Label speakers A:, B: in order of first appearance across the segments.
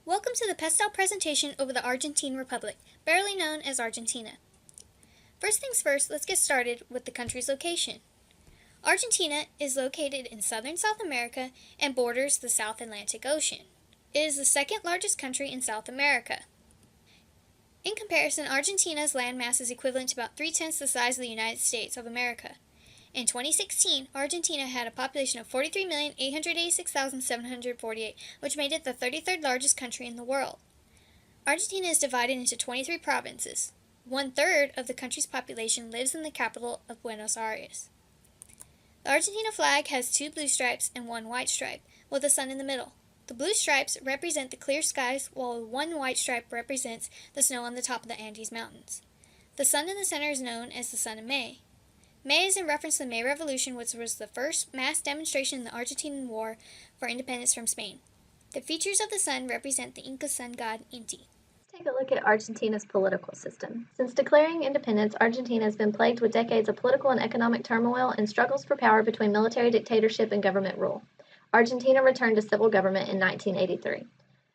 A: Welcome to the PESTEL presentation over the Argentine Republic, barely known as Argentina. First things first, let's get started with the country's location. Argentina is located in southern South America and borders the South Atlantic Ocean. It is the second largest country in South America. In comparison, Argentina's landmass is equivalent to about 3/10 the size of the United States of America. In 2016, Argentina had a population of 43,886,748, which made it the 33rd largest country in the world. Argentina is divided into 23 provinces. 1/3 of the country's population lives in the capital of Buenos Aires. The Argentina flag has 2 blue stripes and 1 white stripe, with the sun in the middle. The blue stripes represent the clear skies, while 1 white stripe represents the snow on the top of the Andes Mountains. The sun in the center is known as the sun of May. May is in reference to the May Revolution, which was the first mass demonstration in the Argentine War for independence from Spain. The features of the sun represent the Inca sun god Inti.
B: Let's take a look at Argentina's political system. Since declaring independence, Argentina has been plagued with decades of political and economic turmoil and struggles for power between military dictatorship and government rule. Argentina returned to civil government in 1983.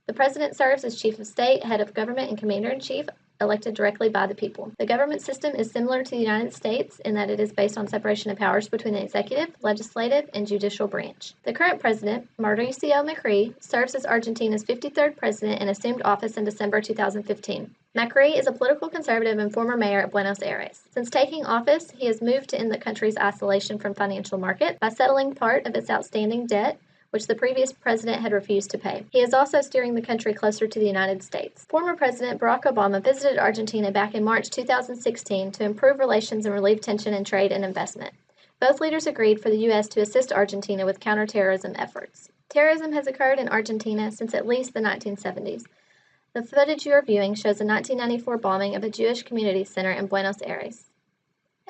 B: The president serves as chief of state, head of government, and commander-in-chief, elected directly by the people. The government system is similar to the United States in that it is based on separation of powers between the executive, legislative, and judicial branch. The current president, Mauricio Macri, serves as Argentina's 53rd president and assumed office in December 2015. Macri is a political conservative and former mayor of Buenos Aires. Since taking office, he has moved to end the country's isolation from financial market by settling part of its outstanding debt, which the previous president had refused to pay. He is also steering the country closer to the United States. Former President Barack Obama visited Argentina back in March 2016 to improve relations and relieve tension in trade and investment. Both leaders agreed for the U.S. to assist Argentina with counterterrorism efforts. Terrorism has occurred in Argentina since at least the 1970s. The footage you are viewing shows a 1994 bombing of a Jewish community center in Buenos Aires.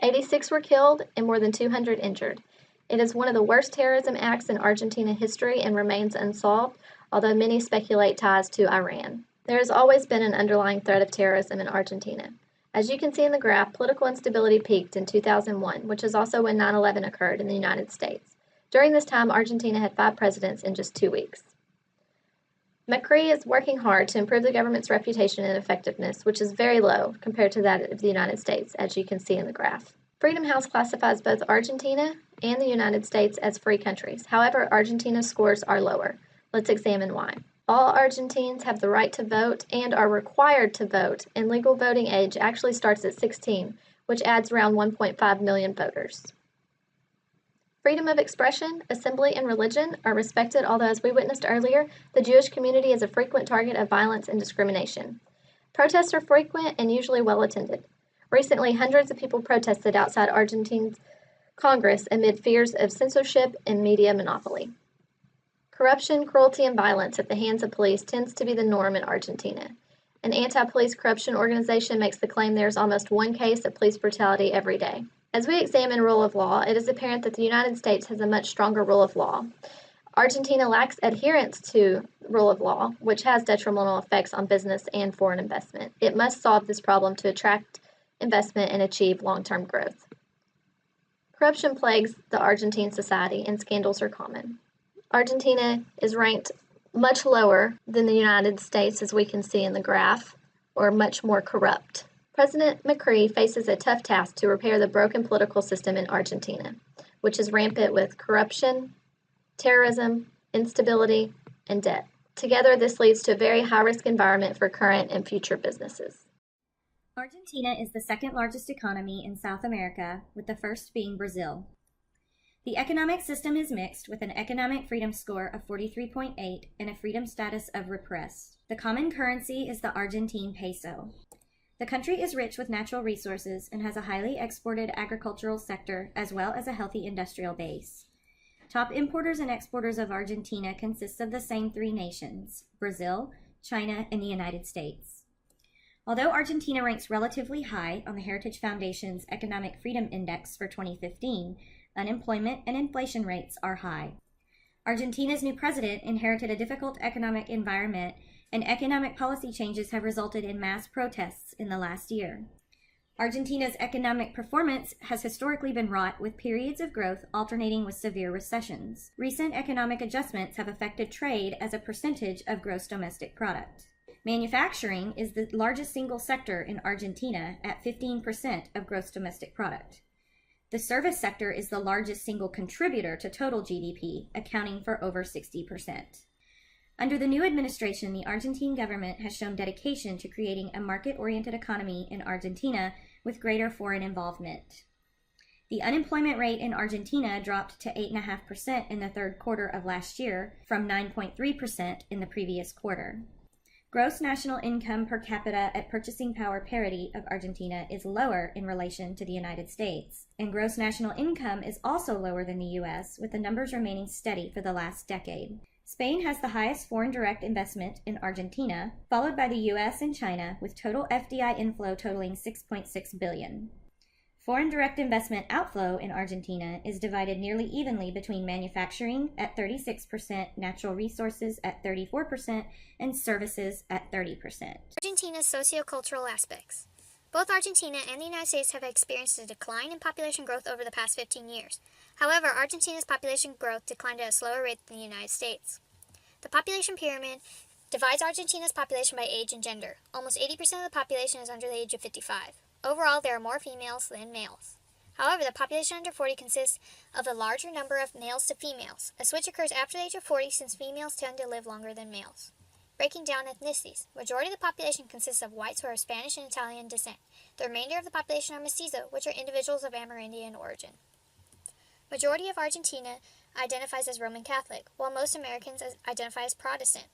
B: 86 were killed and more than 200 injured. It is one of the worst terrorism acts in Argentina history and remains unsolved, although many speculate ties to Iran. There has always been an underlying threat of terrorism in Argentina. As you can see in the graph, political instability peaked in 2001, which is also when 9/11 occurred in the United States. During this time, Argentina had 5 presidents in just 2 weeks. Macri is working hard to improve the government's reputation and effectiveness, which is very low compared to that of the United States, as you can see in the graph. Freedom House classifies both Argentina and the United States as free countries. However, Argentina's scores are lower. Let's examine why. All Argentines have the right to vote and are required to vote, and legal voting age actually starts at 16, which adds around 1.5 million voters. Freedom of expression, assembly, and religion are respected, although as we witnessed earlier, the Jewish community is a frequent target of violence and discrimination. Protests are frequent and usually well attended. Recently, hundreds of people protested outside Argentina's Congress amid fears of censorship and media monopoly. Corruption, cruelty, and violence at the hands of police tends to be the norm in Argentina. An anti-police corruption organization makes the claim there is almost 1 case of police brutality every day. As we examine rule of law, it is apparent that the United States has a much stronger rule of law. Argentina lacks adherence to rule of law, which has detrimental effects on business and foreign investment. It must solve this problem to attract investment and achieve long-term growth. Corruption plagues the Argentine society and scandals are common. Argentina is ranked much lower than the United States, as we can see in the graph, or much more corrupt. President Macri faces a tough task to repair the broken political system in Argentina, which is rampant with corruption, terrorism, instability, and debt. Together, this leads to a very high-risk environment for current and future businesses.
C: Argentina is the second largest economy in South America, with the first being Brazil. The economic system is mixed, with an economic freedom score of 43.8 and a freedom status of repressed. The common currency is the Argentine peso. The country is rich with natural resources and has a highly exported agricultural sector as well as a healthy industrial base. Top importers and exporters of Argentina consist of the same 3 nations: Brazil, China, and the United States. Although Argentina ranks relatively high on the Heritage Foundation's Economic Freedom Index for 2015, unemployment and inflation rates are high. Argentina's new president inherited a difficult economic environment, and economic policy changes have resulted in mass protests in the last year. Argentina's economic performance has historically been wrought with periods of growth alternating with severe recessions. Recent economic adjustments have affected trade as a percentage of gross domestic product. Manufacturing is the largest single sector in Argentina at 15% of gross domestic product. The service sector is the largest single contributor to total GDP, accounting for over 60%. Under the new administration, the Argentine government has shown dedication to creating a market-oriented economy in Argentina with greater foreign involvement. The unemployment rate in Argentina dropped to 8.5% in the third quarter of last year from 9.3% in the previous quarter. Gross national income per capita at purchasing power parity of Argentina is lower in relation to the United States, and gross national income is also lower than the U.S., with the numbers remaining steady for the last decade. Spain has the highest foreign direct investment in Argentina, followed by the U.S. and China, with total FDI inflow totaling $6.6 billion. Foreign direct investment outflow in Argentina is divided nearly evenly between manufacturing at 36%, natural resources at 34%, and services at 30%.
A: Argentina's sociocultural aspects. Both Argentina and the United States have experienced a decline in population growth over the past 15 years. However, Argentina's population growth declined at a slower rate than the United States. The population pyramid divides Argentina's population by age and gender. Almost 80% of the population is under the age of 55. Overall, there are more females than males. However, the population under 40 consists of a larger number of males to females. A switch occurs after the age of 40 since females tend to live longer than males. Breaking down ethnicities. Majority of the population consists of whites who are of Spanish and Italian descent. The remainder of the population are mestizo, which are individuals of Amerindian origin. Majority of Argentina identifies as Roman Catholic, while most Americans identify as Protestant.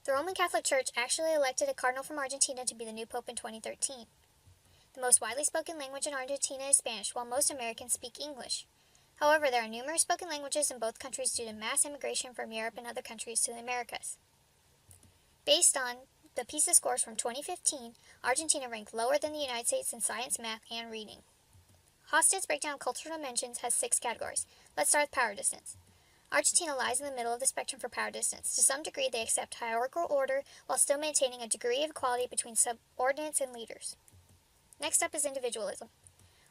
A: The Roman Catholic Church actually elected a cardinal from Argentina to be the new pope in 2013. The most widely spoken language in Argentina is Spanish, while most Americans speak English. However, there are numerous spoken languages in both countries due to mass immigration from Europe and other countries to the Americas. Based on the PISA scores from 2015, Argentina ranked lower than the United States in science, math, and reading. Hofstede's breakdown of cultural dimensions has 6 categories. Let's start with power distance. Argentina lies in the middle of the spectrum for power distance. To some degree, they accept hierarchical order while still maintaining a degree of equality between subordinates and leaders. Next up is individualism.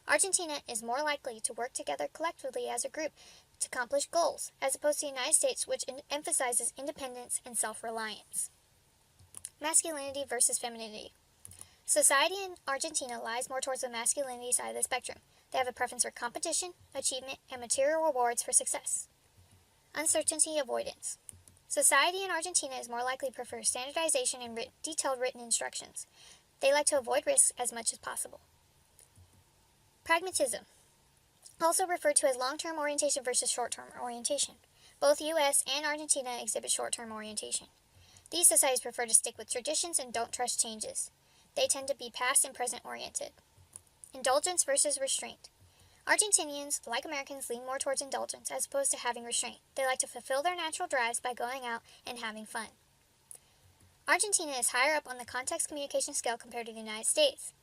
A: Argentina is more likely to work together collectively as a group to accomplish goals, as opposed to the United States, which emphasizes independence and self-reliance. Masculinity versus femininity. Society in Argentina lies more towards the masculinity side of the spectrum. They have a preference for competition, achievement, and material rewards for success. Uncertainty avoidance. Society in Argentina is more likely to prefer standardization and detailed written instructions. They like to avoid risks as much as possible. Pragmatism, also referred to as long-term orientation versus short-term orientation. Both U.S. and Argentina exhibit short-term orientation. These societies prefer to stick with traditions and don't trust changes. They tend to be past and present oriented. Indulgence versus restraint. Argentinians, like Americans, lean more towards indulgence as opposed to having restraint. They like to fulfill their natural drives by going out and having fun. Argentina is higher up on the context communication scale compared to the United States.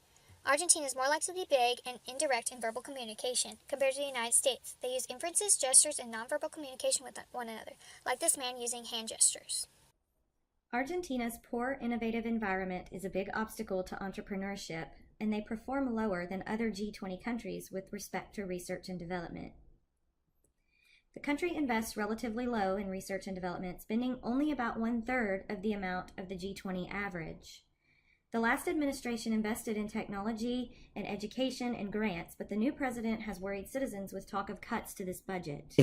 A: Argentina is more likely to be vague and indirect in verbal communication compared to the United States. They use inferences, gestures, and nonverbal communication with one another, like this man using hand gestures.
C: Argentina's poor innovative environment is a big obstacle to entrepreneurship, and they perform lower than other G20 countries with respect to research and development. The country invests relatively low in research and development, spending only about 1/3 of the amount of the G20 average. The last administration invested in technology and education and grants, but the new president has worried citizens with talk of cuts to this budget.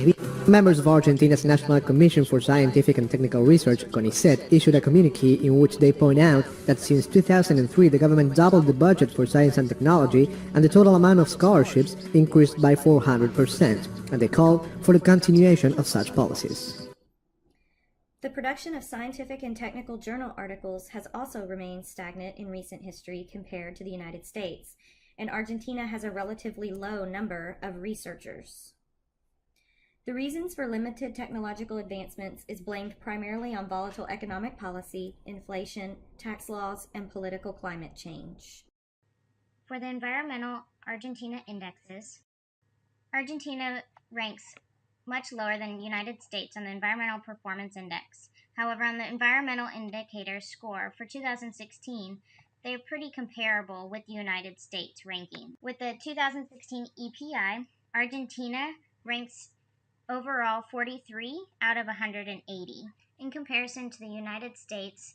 D: Members of Argentina's National Commission for Scientific and Technical Research, CONICET, issued a communique in which they point out that since 2003 the government doubled the budget for science and technology and the total amount of scholarships increased by 400%, and they call for the continuation of such policies.
C: The production of scientific and technical journal articles has also remained stagnant in recent history compared to the United States, and Argentina has a relatively low number of researchers. The reasons for limited technological advancements is blamed primarily on volatile economic policy, inflation, tax laws, and political climate change.
E: For the environmental Argentina indexes, Argentina ranks much lower than the United States on the Environmental Performance Index. However, on the Environmental Indicator score for 2016, they're pretty comparable with the United States ranking. With the 2016 EPI, Argentina ranks overall 43 out of 180. In comparison to the United States,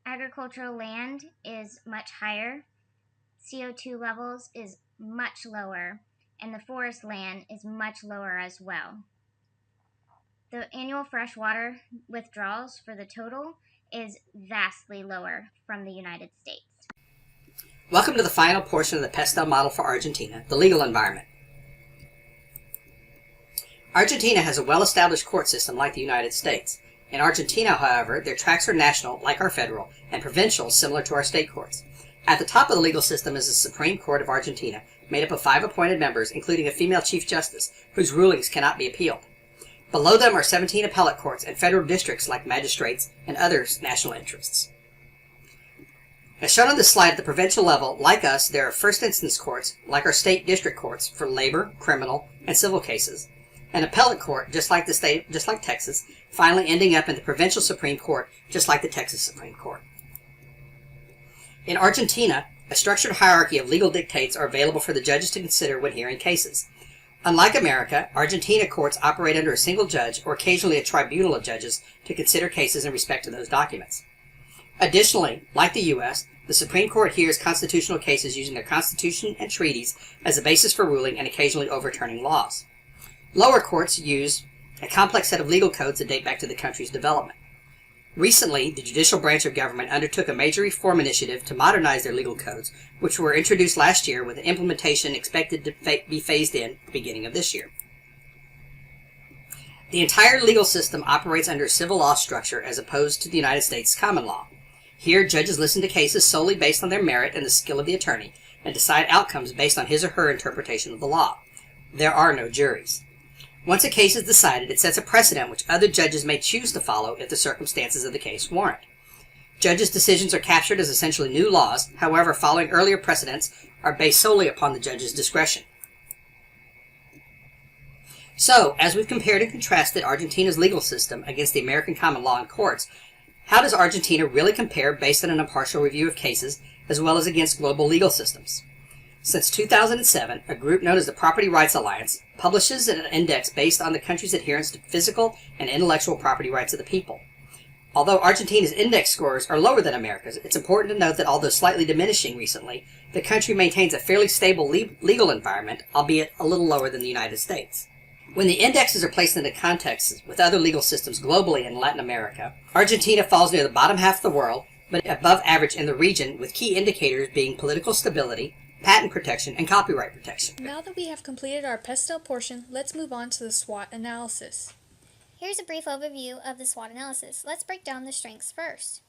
E: agricultural land is much higher, CO2 levels is much lower, and the forest land is much lower as well. The annual freshwater withdrawals for the total is vastly lower from the United States.
F: Welcome to the final portion of the PESTEL model for Argentina, the legal environment. Argentina has a well-established court system like the United States. In Argentina, however, their tracks are national, like our federal, and provincial, similar to our state courts. At the top of the legal system is the Supreme Court of Argentina, made up of 5 appointed members, including a female Chief Justice, whose rulings cannot be appealed. Below them are 17 appellate courts and federal districts like magistrates and other national interests. As shown on this slide, at the provincial level, like us, there are first instance courts, like our state district courts, for labor, criminal, and civil cases. An appellate court, just like Texas, finally ending up in the provincial Supreme Court, just like the Texas Supreme Court. In Argentina, a structured hierarchy of legal dictates are available for the judges to consider when hearing cases. Unlike America, Argentina courts operate under a single judge or occasionally a tribunal of judges to consider cases in respect to those documents. Additionally, like the U.S., the Supreme Court hears constitutional cases using their constitution and treaties as a basis for ruling and occasionally overturning laws. Lower courts use a complex set of legal codes that date back to the country's development. Recently, the judicial branch of government undertook a major reform initiative to modernize their legal codes, which were introduced last year with implementation expected to be phased in at the beginning of this year. The entire legal system operates under a civil law structure as opposed to the United States common law. Here, judges listen to cases solely based on their merit and the skill of the attorney, and decide outcomes based on his or her interpretation of the law. There are no juries. Once a case is decided, it sets a precedent which other judges may choose to follow if the circumstances of the case warrant. Judges' decisions are captured as essentially new laws, however, following earlier precedents are based solely upon the judge's discretion. So, as we've compared and contrasted Argentina's legal system against the American common law and courts, how does Argentina really compare based on an impartial review of cases, as well as against global legal systems? Since 2007, a group known as the Property Rights Alliance publishes an index based on the country's adherence to physical and intellectual property rights of the people. Although Argentina's index scores are lower than America's, it's important to note that although slightly diminishing recently, the country maintains a fairly stable legal environment, albeit a little lower than the United States. When the indexes are placed into context with other legal systems globally in Latin America, Argentina falls near the bottom half of the world, but above average in the region, with key indicators being political stability, patent protection, and copyright protection.
A: Now that we have completed our PESTEL portion, let's move on to the SWOT analysis.
G: Here's a brief overview of the SWOT analysis. Let's break down the strengths first.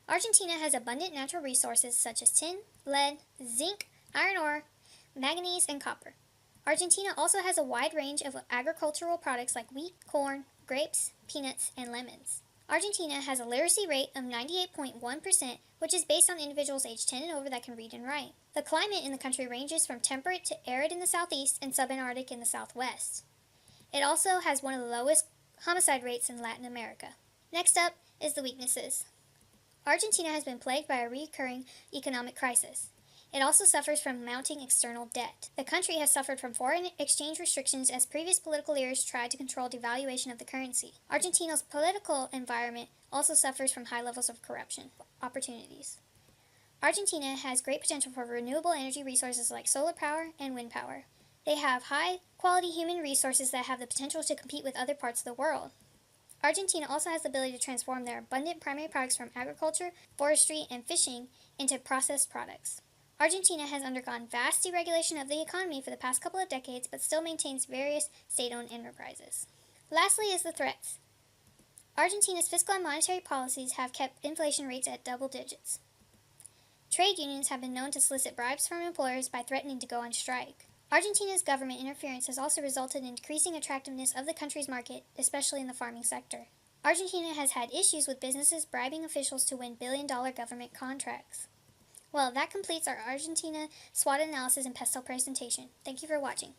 G: Argentina has abundant natural resources such as tin, lead, zinc, iron ore, manganese, and copper. Argentina also has a wide range of agricultural products like wheat, corn, grapes, peanuts, and lemons. Argentina has a literacy rate of 98.1%, which is based on individuals aged 10 and over that can read and write. The climate in the country ranges from temperate to arid in the southeast and subantarctic in the southwest. It also has one of the lowest homicide rates in Latin America. Next up is the weaknesses. Argentina has been plagued by a recurring economic crisis. It also suffers from mounting external debt. The country has suffered from foreign exchange restrictions as previous political leaders tried to control devaluation of the currency. Argentina's political environment also suffers from high levels of corruption opportunities. Argentina has great potential for renewable energy resources like solar power and wind power. They have high-quality human resources that have the potential to compete with other parts of the world. Argentina also has the ability to transform their abundant primary products from agriculture, forestry, and fishing into processed products. Argentina has undergone vast deregulation of the economy for the past couple of decades, but still maintains various state-owned enterprises. Lastly is the threats. Argentina's fiscal and monetary policies have kept inflation rates at double digits. Trade unions have been known to solicit bribes from employers by threatening to go on strike. Argentina's government interference has also resulted in decreasing attractiveness of the country's market, especially in the farming sector. Argentina has had issues with businesses bribing officials to win billion-dollar government contracts. Well, that completes our Argentina SWOT analysis and PESTEL presentation. Thank you for watching.